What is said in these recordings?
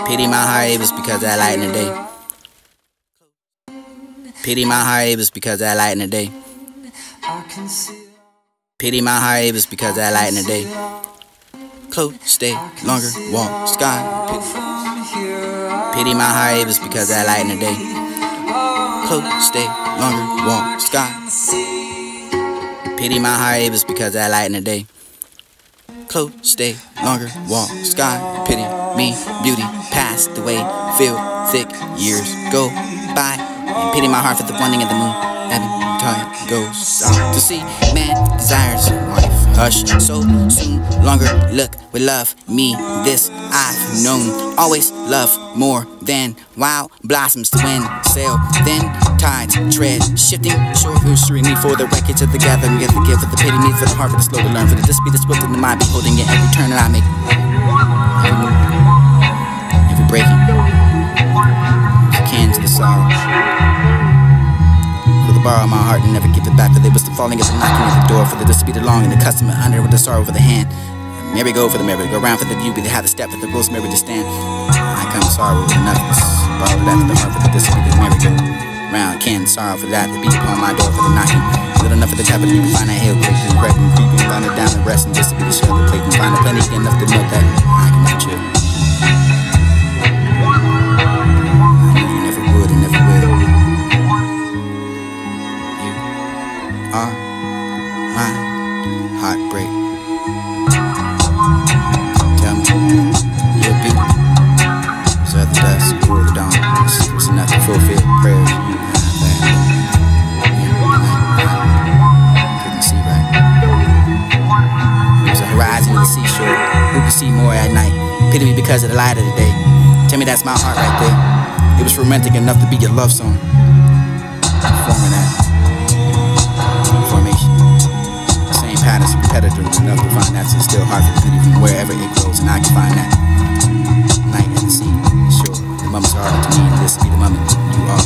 Pity my heart, it was because of that light in the day. Pity my heart, it was because of that light in the day. Pity my heart, it was because of that light in the day. Close, stay, longer, walk, sky, pity. Pity my heart, it was because of that light in the day. Close, stay, longer, walk, sky. Pity my heart, it was because of that light in the day. Close, stay, longer, walk, sky. Pity me, beauty, passed away, feel thick, years go by. And pity my heart for the wanting of the moon. Every time it goes out to sea, man desires life. Hush, so soon, longer look with love. Me, this I've known. Always love more than wild blossoms to wind, sail, then tides tread, shifting shore history. Me for the wreckage of the gathering, get the gift of the pity, me for the heart, for the slow to learn, for the disbeat, the swift in the mind, beholding it every turn that I make, every move, every breaking, can to the sorrow. Borrow my heart and never give it back, for they was the falling as the knocking at the door, for the dispute along and the customer under with the sorrow for the hand. Merry go for the merry go round for the view, but they have the step for the rosemary to stand. I come sorrow with enoughness, borrow that for the heart for the dispute, the merry go round. Can sorrow for that, the beat upon my door for the knocking. Little enough for the tap, but you can find that hill creeping, creeping, creeping, find it down and rest, and just to be the shell of the plate, and find it plenty enough to know that I can never chill. I know you never would and never will. Are my heartbreak. Tell me, your beauty is of the dusk or the dawn. It's enough to fulfill prayers. You have that in the night I couldn't see right. There's a horizon of the seashore. Who can see more at night? Pity me because of the light of the day. Tell me that's my heart right there. It was romantic enough to be your love song. Forming that formation, same patterns, repetitive enough to find that's still hard for the beauty from wherever it grows, and I can find that night at the sea, sure. The moments are to me, and this be the moment you are.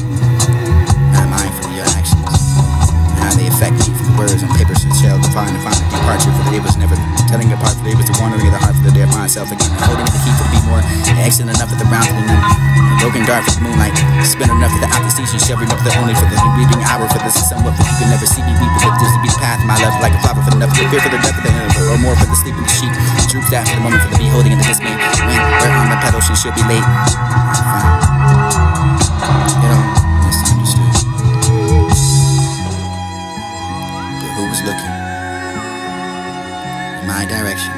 Not mindful of your actions, and how they affect me. For the words on paper should shall define and find a departure. For the day was never telling apart. For the day was the wandering of the heart. For the day of myself again, and holding the key for the be more. Excellent enough for the round to the numb. Broken dark for the moonlight, spent enough for the out the station, sheltering up the only for the weeping hour. For this is somewhat that you can never see me weep, but just to be the path of my love, like a flower for the nothing, fear for the death of the universe, or more for the sleep of the sheep. Droops that for the moment for the beholding and the dismay. When we're on the pedal, she should be late. Fine. You know, misunderstood. But who was looking in my direction?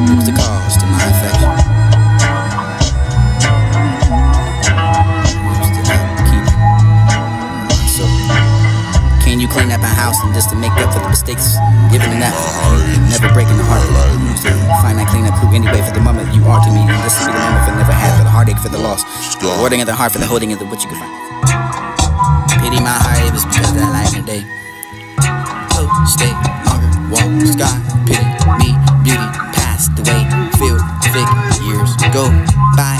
Who was the cause to my affection? You clean up my house and just to make up for the mistakes given enough, never breaking the heart to find that clean up proof anyway for the moment you are to me, and this will be the moment for never had, for the heartache, for the loss, the hoarding of the heart, for the holding of the what you can find. Pity my heart, it was because of that light in the day. Oh, stay longer, walk, sky, pity me, beauty, passed away, feel thick, years go by.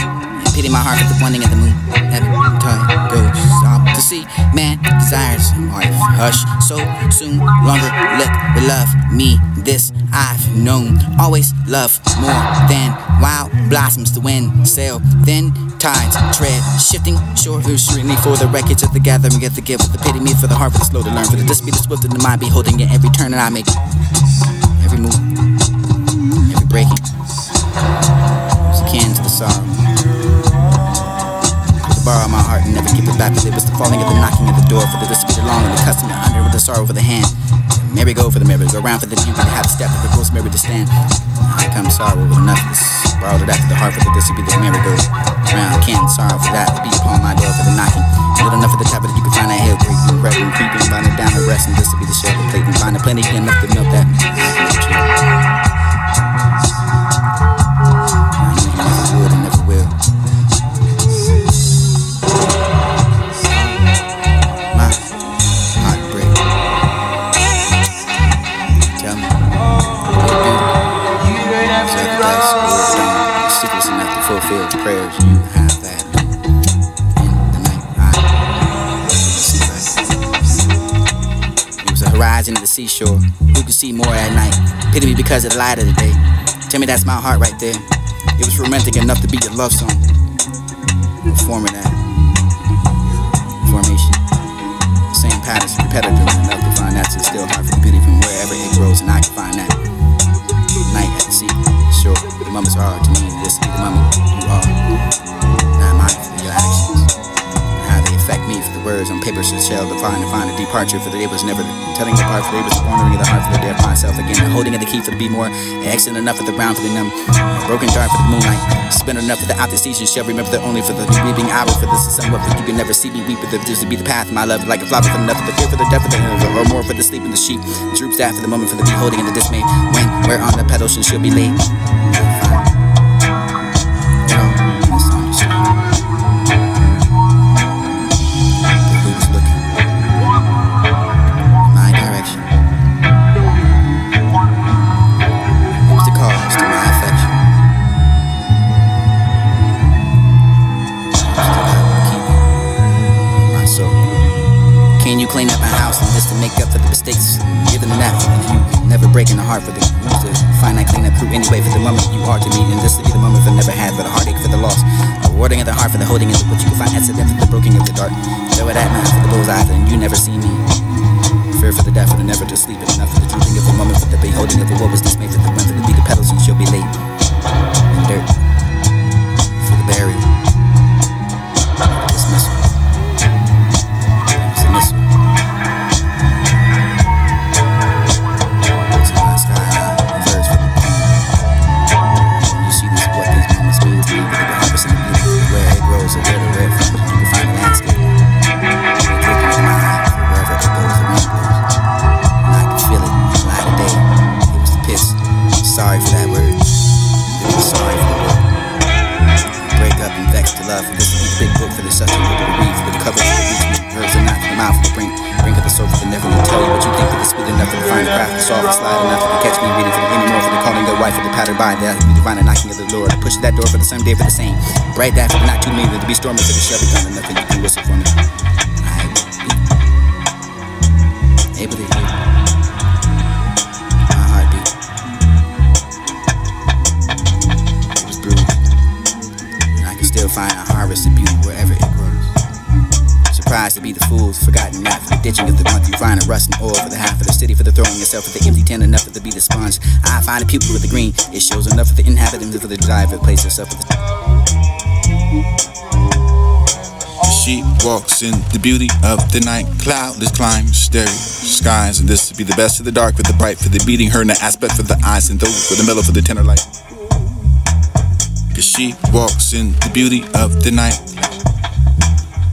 Pity my heart for the wanting of the moon. Every time it goes out to sea, man desires life. Hush, so soon, longer look with love. Me, this I've known. Always love more than wild blossoms to wind, sail, then tides tread, shifting shore history. Me for the wreckage of the gathering, get the gift of the pity me for the heart, for the slow to learn, for the disbeat, the swift in the mind, beholding it every turn that I make, every move, every breaking. It's akin to the sorrow. Borrow my heart and never give it back, for it was the falling of the knocking at the door, for the dispute along and the customer under with the sorrow for the hand. Merry go for the merry go round for the view, but they have the step for the rosemary to stand. I come sorrow with enoughness, borrow that for the heart, for the dispute, the merry go round. Can sorrow for that, the beat upon my door for the knocking. Little enough for the top, but you can find that hill creeping, creeping, creeping, find it down and rest, and this will be the shell of the plate, and find it plenty enough to melt that. I know you never would and never will. Fulfill prayers, you have that in the night I see right. It was a horizon of the seashore. Who can see more at night. Pity me because of the light of the day. Tell me that's my heart right there. It was romantic enough to be your love song. Forming that formation. Same patterns, repetitive enough to find that's still hard for the beauty from wherever it grows, and I can find that. Night at the sea, sure, the moments are hard to me. This be the moment you are. Not mindful of your actions, and how they affect me. For the words on paper should shall define and find a departure. For the day was never telling apart. For the day was wandering in the heart. For the day of myself again. The holding of the key for the be more. Excellent enough for the brown for the numb. Broken dark for the moonlight. Spent enough for the out the season. Shall remember the only for the weeping hour. For this is somewhat that you can never see me weep. But this to be the path of my love. Like a flower for the nothing. The fear for the death of the or more for the sleep in the sheep. Droops that for the moment for the beholding and the dismay. When we're on the pedals and she'll be late. Can you clean up my house and just to make up for the mistakes? Given that you never breaking the heart for the to find that clean up crew anyway for the moment you are to me, and this to be the moment for never had for the heartache for the loss, rewarding of the heart for the holding of the what you can find at the depth of the broken of the dark. Throw it at man for the bullseye and you never see me. Fear for the death for the never to sleep enough for the drooping of the moment for the beholding of the what was dismayed for the wind for the beat the pedals and she'll be late. And dirt for the burial. Dismissal. Sorry for that word. Sorry for the word. Break up and vex to love. This is the big book for the subject of the read. For the cover for the beach. Herbs are not for the mouth for the brink. Brink of the soul for the never will tell you what you think. For the speed enough for the fine craft. The soft slide enough for the catch me reading for the anymore. For the calling the wife for the pattern by. That be divine and knocking of the Lord. I push that door for the someday for the same. Bright that for the not too mean. To be storming for the shall be done. And nothing you can whistle for me. I be able to hear. Find a harvest of beauty wherever it grows. Surprised to be the fools, forgotten not for the ditching of the month. You find a rust and oil for the half of the city, for the throwing yourself at the empty tin, enough for the be the sponge. I find a pupil with the green, it shows enough for the inhabitant for the desire for the place yourself with the She walks in the beauty of the night, cloudless climes, starry skies, and this to be the best of the dark with the bright for the beating her in the aspect for the eyes and those for the mellow for the tenor light. She walks in the beauty of the night.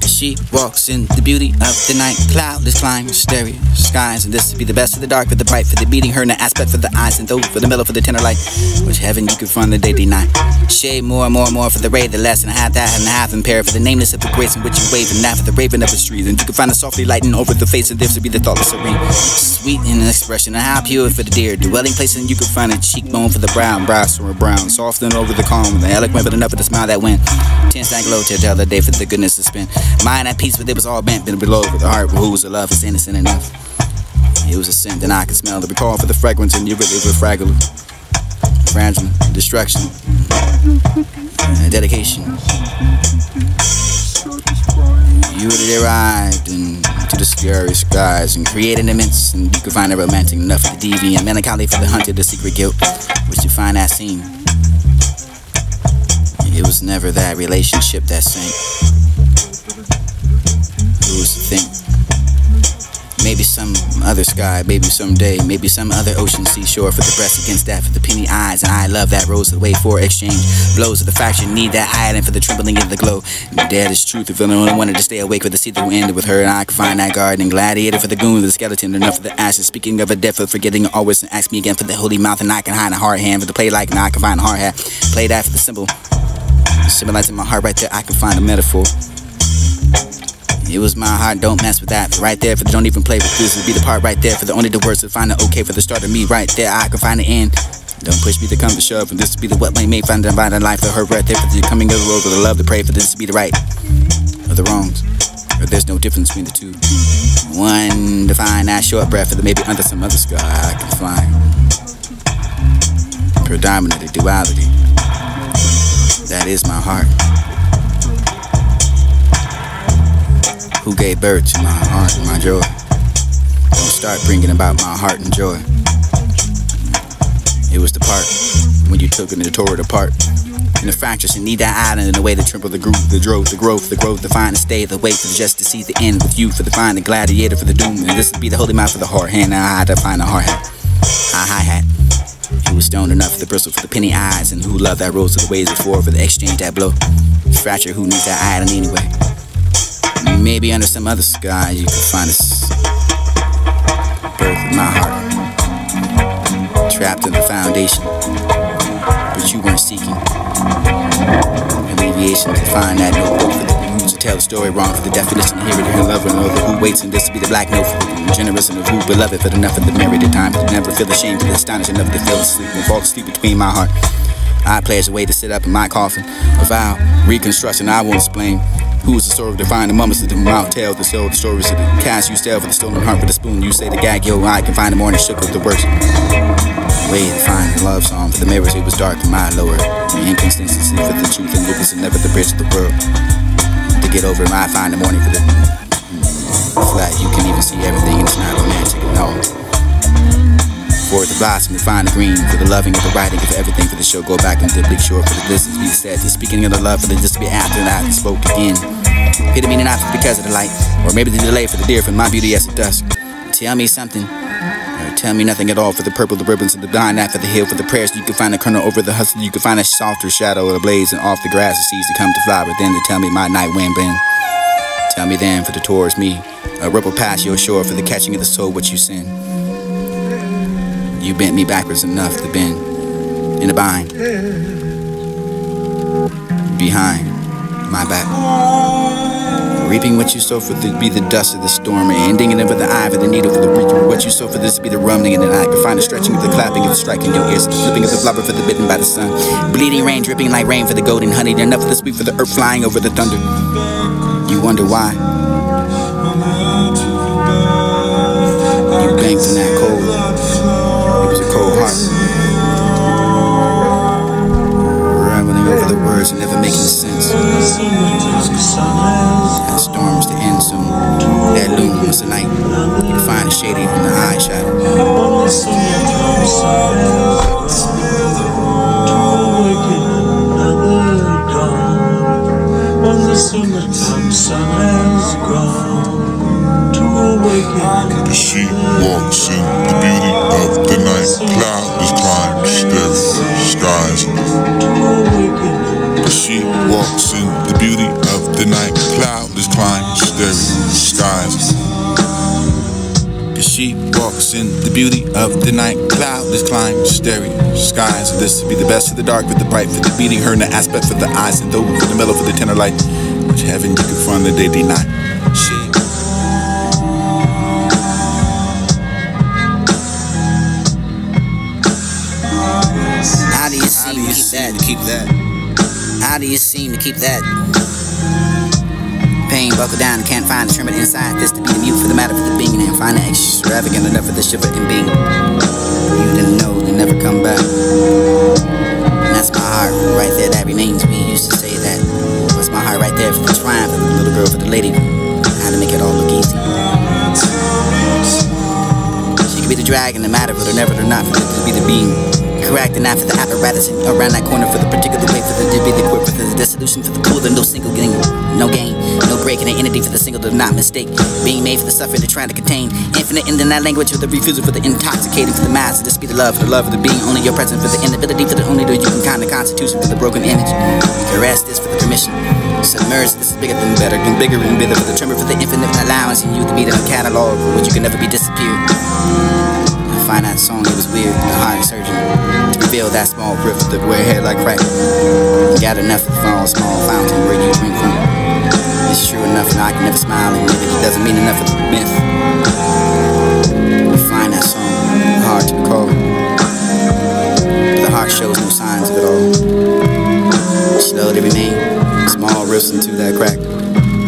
She walks in the beauty of the night, cloudless climes, starry skies, and this to be the best of the dark with the bright for the beating her in the aspect for the eyes and those for the mellow for the tenor light. Which heaven you can find the day deny. Shade more and more and more for the ray, the less, and a half that and a half impaired for the nameless of the grace in which you wave, and that for the raven of the streets, and you can find the softly lighting over the face of this to be the thoughtless serene. Sweet in an expression, and how pure for the dear dwelling place, and you can find a cheekbone for the brown, brows for a brown, soft and over the calm, the eloquent but enough of the smile that went. Tense that glow till the other day for the goodness to spend. Mind at peace, but it was all bent, been below for the heart who was the love is innocent enough. It was a scent that I could smell, the recall for the fragrance, and you really were fragile, fragile, destruction, dedication. You really arrived into the scary skies and created immense, and you could find a romantic enough for the deviant, melancholy for the hunted, the secret guilt, which you find that scene. It was never that relationship that sank. Who was to think? Maybe some other sky, maybe someday, maybe some other ocean seashore for the breast against that for the penny eyes, and I love that rose away for exchange. Blows of the fraction need that island for the trembling of the glow. And the dead is truth if anyone wanted to stay awake with the see-through end with her, and I could find that garden and gladiator for the goon of the skeleton, enough for the ashes. Speaking of a death for forgetting always, and ask me again for the holy mouth, and I can hide a hard hand for the play like, and I can find a hard hat. Play that for the symbol, symbolizing my heart right there. I can find a metaphor. It was my heart, don't mess with that. Right there for the don't even play with this would be the part right there for the only the words to find the okay for the start of me right there. I can find the end. Don't push me to come to shove, and this to be the what way may find the life for her right there for the coming of the road for the love to pray for this to be the right or the wrongs, or there's no difference between the two. One to find that short breath, or maybe under some other sky I can find predominant duality. That is my heart. Who gave birth to my heart and my joy? Don't start bringing about my heart and joy. It was the part when you took it and tore it apart. In the fractures, you need that island in the way to trample the groove, the growth, the find and stay, the wait for the just to see the end with you, for the find, the gladiator for the doom. And this would be the holy mouth for the hard hand. Now I had to find a hard hat, high hat. Who was stoned enough for the bristle for the penny eyes, and who loved that rose to the ways before for the exchange that blow. Fracture, who needs that island anyway? Maybe under some other sky you could find us. Birth of my heart, trapped in the foundation, but you weren't seeking alleviation to find that notebook for the who to tell the story wrong for the definition. Hear it, hear lover, and the who waits, and this to be the black note for the generous and the who beloved for the enough of the merited time to never feel ashamed for the astonishing enough to feel asleep and fall asleep between my heart. I pledge a way to sit up in my coffin, a vow, reconstruction. I won't explain. Who is the story of defining the moments of the mouth tell the soul, the stories of the cast you stale for the stolen heart for the spoon you say the gag, yo, I can find the morning shook with the worst way to find a love song for the mirrors. It was dark in my lower inconsistency for the truth and lucas and never the bridge of the world to get over it. I find the morning for the flat you can even see everything and it's not romantic at all. For the blossom to find the green, for the loving of the writing of everything for the show. Go back and bleak shore for the distance be said. To speaking of the love for the just to be after that I spoke again. Hit the meaning after because of the light, or maybe the delay for the deer from my beauty as it dusk. Tell me something, or tell me nothing at all. For the purple, the ribbons, and the blind after the hill. For the prayers you can find a kernel over the hustle. You can find a softer shadow of the blaze and off the grass the seeds to come to flower. Then to tell me my night wind bend. Tell me then for the towards me, a ripple past your shore for the catching of the soul what you send. You bent me backwards enough to bend in a bind behind my back. Reaping what you sow for to be the dust of the storm, and ending it with the eye of the needle for the reacher. What you sow for this to be the rumbling in the night. To find the stretching of the clapping of the striking your ears, the flipping of the blubber for the bitten by the sun. Bleeding rain dripping like rain for the golden honey. Enough of the sweet for the earth flying over the thunder. You wonder why you banked in that cold. It was a cold heart, rambling over the words and never making sense. That storms to end soon. That luminous night, you find a shading from the eye shadow. When the summertime sun has gone to awaken. She walks in the beauty of the night. Cloudless climes, starry skies. She walks in the beauty of the night. Cloudless climes, starry skies. She walks in the beauty of the night. Cloudless climes, starry skies. And this to be the best of the dark with the bright for the beating her in the aspect for the eyes and though for the mellow for the tenor light. Which heaven you can find the day night. She. How do you seem to keep that? How do you seem to keep that pain buckle down and can't find the trim inside this to be the mute for the matter for the being and find the extravagant enough for the shiver and being. You didn't know they never come back. And that's my heart right there that remains. We used to say that. What's my heart right there for the triumph of the little girl for the lady? How to make it all look easy. She could be the dragon, the matter, but never or not for it to be the being. Correct and not for the apparatus around that corner for the particular way for the to be the quick for the dissolution for the cool, no single gain, no gain, no break in the entity for the single to not mistake. Being made for the suffering to try to contain. Infinite in that language for the refusal for the intoxicating for the mass. This be the love for the being only your presence for the inability for the only the you can kind of constitution for the broken image. Caress this for the permission. Submerge this is bigger than better, and bigger and bigger for the tremor for the infinite allowance in you to be the catalog for which you can never be disappeared. Find that song, it was weird, the heart surgeon to reveal that small rift that wear head like crack. You got enough of the small fountain where you drink from. It's true enough and I can never smile and it doesn't mean enough of the myth. You find that song, hard to recall. The heart shows no signs of it all. Slowly remain, small rifts into that crack.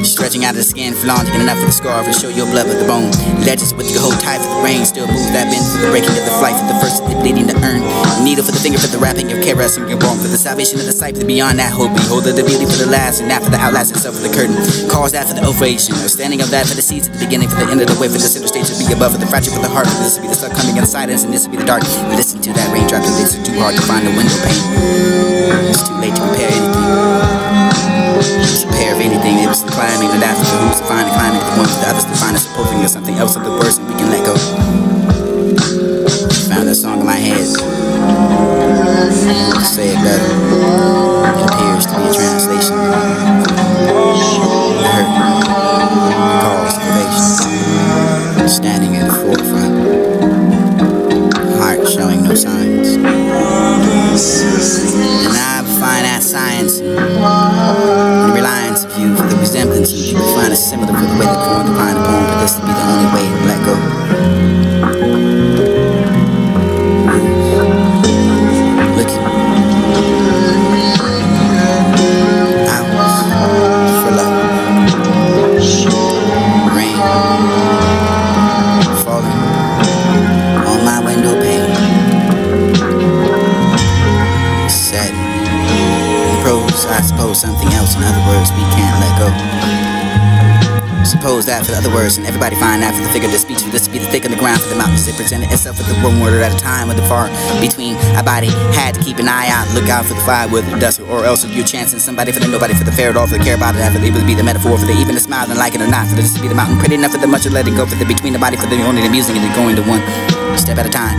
Stretch Trudging out of the skin, flaunting enough for the scar to show your blood with the bone. Legends with you hold tight for the rain, still moves that bend for the breaking of the flight, for the first of the bleeding to earn. Needle for the finger, for the wrapping of caress and your bone, for the salvation of the sight, for the beyond that hope. Behold the beauty for the last, and that for the outlast itself for the curtain. Calls that for the ovation, or standing of that for the seeds at the beginning, for the end of the way, for the center stage to be above, for the fracture for the heart, for this to be the sun coming in the silence, and this to be the dark. Listen to that raindrop, if it's too hard to find the window pane. It's too late to repair anything. Repair of anything, it was the climbing, and after the who's to find the climbing, the one for the others to find us, supposing there's something else of the worst, and we can let go. Found that song in my head. Say it better. It appears to be a translation. The hurt, the cause, the ovation. Standing at the forefront. Heart showing no signs. And I find that science and reliance of you for the resemblance of you. Find it similar for the way that you define a poem, but this to be the only way to let go. I suppose something else, in other words, we can't let go. Suppose that for the other words, and everybody find that for the figure of the speech, for this to be the thick on the ground, for the mountains it presented itself with the one word at a time, with the far between a body had to keep an eye out, look out for the fire with the dust, or else you're chancing somebody for the nobody, for the fair at all, for the care about it, for the able to be the metaphor, for the even the smile and like it or not, for this to be the mountain pretty enough, for the much of letting go, for the between the body, for the only the musing and the going to one step at a time.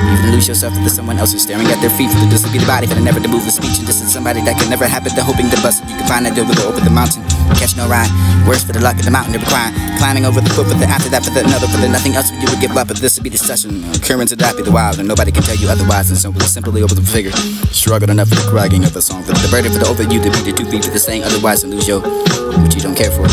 Even lose yourself for the someone else who's staring at their feet, for the this to be the body, for the never to move the speech, and this is somebody that can never happen, the hoping to bust it. You can find that door with the over the mountain, catch no ride, worse for the luck of the mountain to require, climbing over the foot, for the after that, for the another, for the nothing else you would give up, but this would be the session, occurrence of that be the wild, and nobody can tell you otherwise, and so we'll simply over the figure, struggled enough for the crying of the song, for the burden for the over you to be the 2 feet for the saying otherwise and lose your, what you don't care for.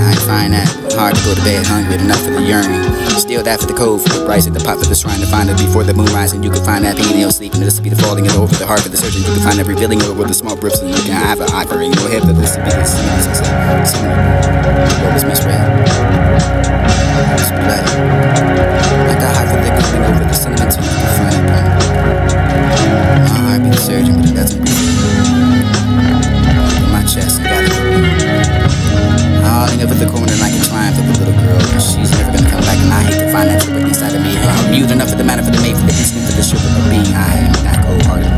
I find that hard to go to bed hungry enough for the yearning. Still that for the cove, for the price at the pot, for the shrine to find it before the moon rises. And you can find that pineal sleep, and this will be the falling of the over the heart for the surgeon. You can find that revealing over the small bricks, and you can have an ivory in your head, but this will be the similar. What was misread? It's blood. Like the heart for the coming over the cinnamon to you can find it burn. My heart be the surgeon, but it doesn't breathe. In my chest, I got it. Hauling over the corner like a triumph of a little girl, and she's never gonna come back, and I hate to find that triple inside of me. I'm mute enough for the matter, for the mate, for the instinct, for the sugar of being. I am not cold-hearted.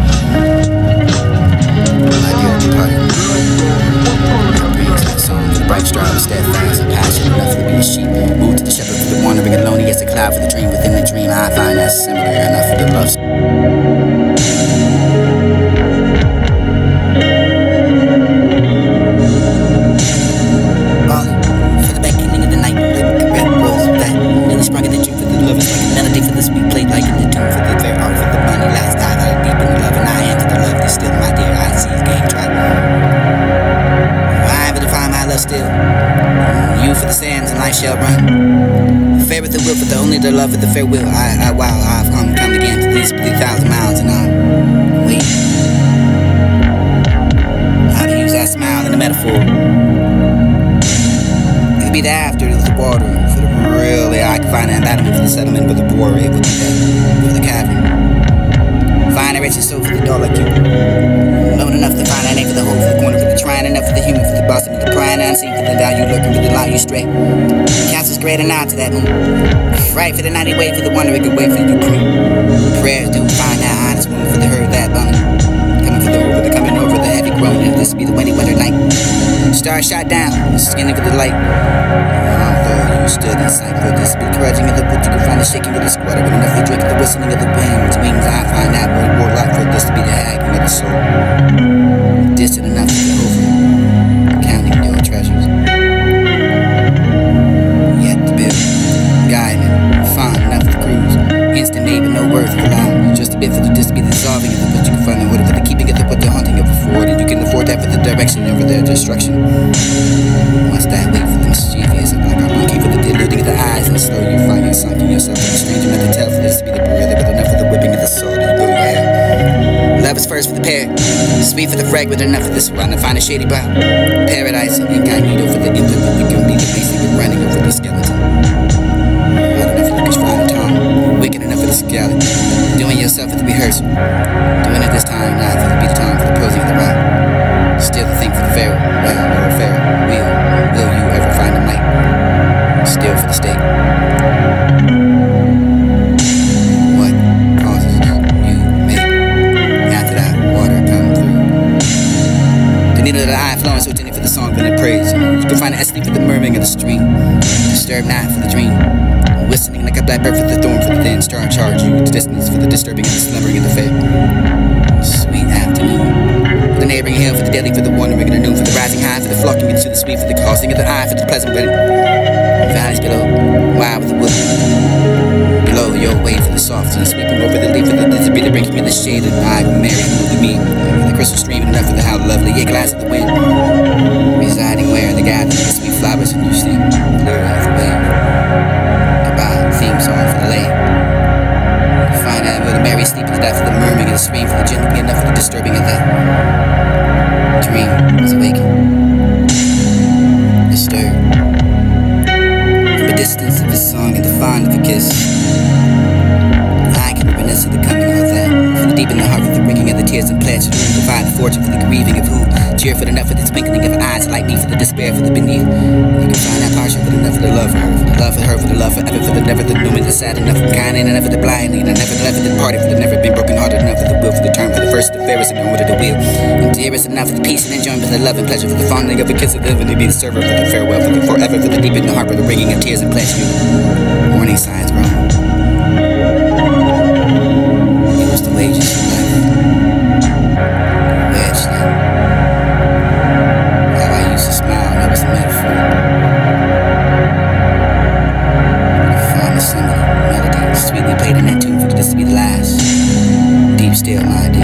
My dear departed, that brings that song to the bright strive, steadfast and passionate enough to be a sheep. Moved to the shepherd for the wandering alone, he gets a cloud for the dream within the dream. I find that similar enough for the love. Shall run. Fair with the will, but the only the love of the farewell. I've come again for these 3,000 miles, and I'll wait. How to use that smile in a metaphor. It could be the after, the water, for the really, I can find an anatomy for the settlement, but the war, it would be that for the cavern. Find a wretched soul for the dog like you. Known enough to find that name for the hole, for the corner, for the trying enough for the human, for the boss, for the prying unseen, for the value lurking, for the lie you stray. Castle's great and out to that moon. Right for the nighty wait, for the wondering good way for you crew. Prayers do find that honest woman, for the herd that bone. Coming for the over, the coming over, the heavy groaning. This be the windy winter night. Stars shot down, skinning for the light. Although you stood in sight, for this be grudging of the book, you can find the shaking of the squatter, but enough the drink of the whistling of the wind's wings. I find that word warlock, for this to be the hacking of the soul. Distant enough to get over, counting your treasures. Yet to build, guide me, fond enough to cruise. Instant made but no worth allowed. Just a bit for the this to be the dissolving of the but you can find the order for the keeping of the but the haunting of the forward. And you can afford that for the direction over their destruction. Must that wait for the mischievous, like a monkey for the deluding of the eyes, and slow you find you sunk in yourself in a stranger not to tell for this to be the barilla, but enough for the whipping of the soul to blow your hair. Love is first for the pair. Sweet for the fragrant, enough of this round to find a shady bow. Paradise incognito for the infant that we can be the basic of running over the skeleton. Hard enough for the find a tongue. Wicked enough for the skeleton. Doing yourself at the rehearsal. Doing it this time, not for the beat time for the posing of the route. Still the thing for the pharaoh. Well, or pharaoh. Will you ever find a mic? Still for the stake. What causes you make after that water come through? The needle of the eye flowing so tender for the song and the praise. You can find the essence for the murmuring of the stream. Disturb not for the dream. Whistling like a blackbird for the thorn for the thin star charge you to distance for the disturbing and the slumbering of the fair. Sweet afternoon. For the neighboring hill, for the daily, for the wandering of the noon, for the rising high, for the flocking into the sweet, for the causing of the eye, for the pleasant wedding. Valleys below, wild with the wood. Below your way for the soft and sweeping over the leaf, for the disappear, the bringing me the shade of I will marry you to me. For the crystal stream enough for the how lovely, yeah, glass of the wind. Residing where in the garden, the sweet flowers and you sleep, clear off the way. Goodbye, theme song for the lane. Find out where the merry sleep is that for the murmuring and the scream, for the gentle enough for the disturbing of that. Dream is awakened, disturbed. From a distance of a song and the fond of a kiss, I can reminisce of the coming of that. For the deep in the heart, for the bringing of the tears and pledge, who provide the fortune for the grieving of who, cheerful enough for the twinkling of eyes like me, for the despair for the beneath. You can find that partial for the enough for the love for her, for the love for her, for the love forever, for the never, the doom, the sad enough, for kind and never the blind, and never the never the party, for the never been broken hearted enough for the will, for the term, for the first, the fairest, and the order, the wheel. And dearest enough for the peace and enjoyment, for the love and pleasure, for the fondling of a kiss of living, to be the server, for the farewell, for the forever, for the deep in the heart, for the ringing of tears and pleasure. Warning signs grown. It was the wages of life. Wedged in. How I used to smile, that was the metaphor. Find the simile, melody, sweetly played in that tune for this to be the last. Deep still, my dear.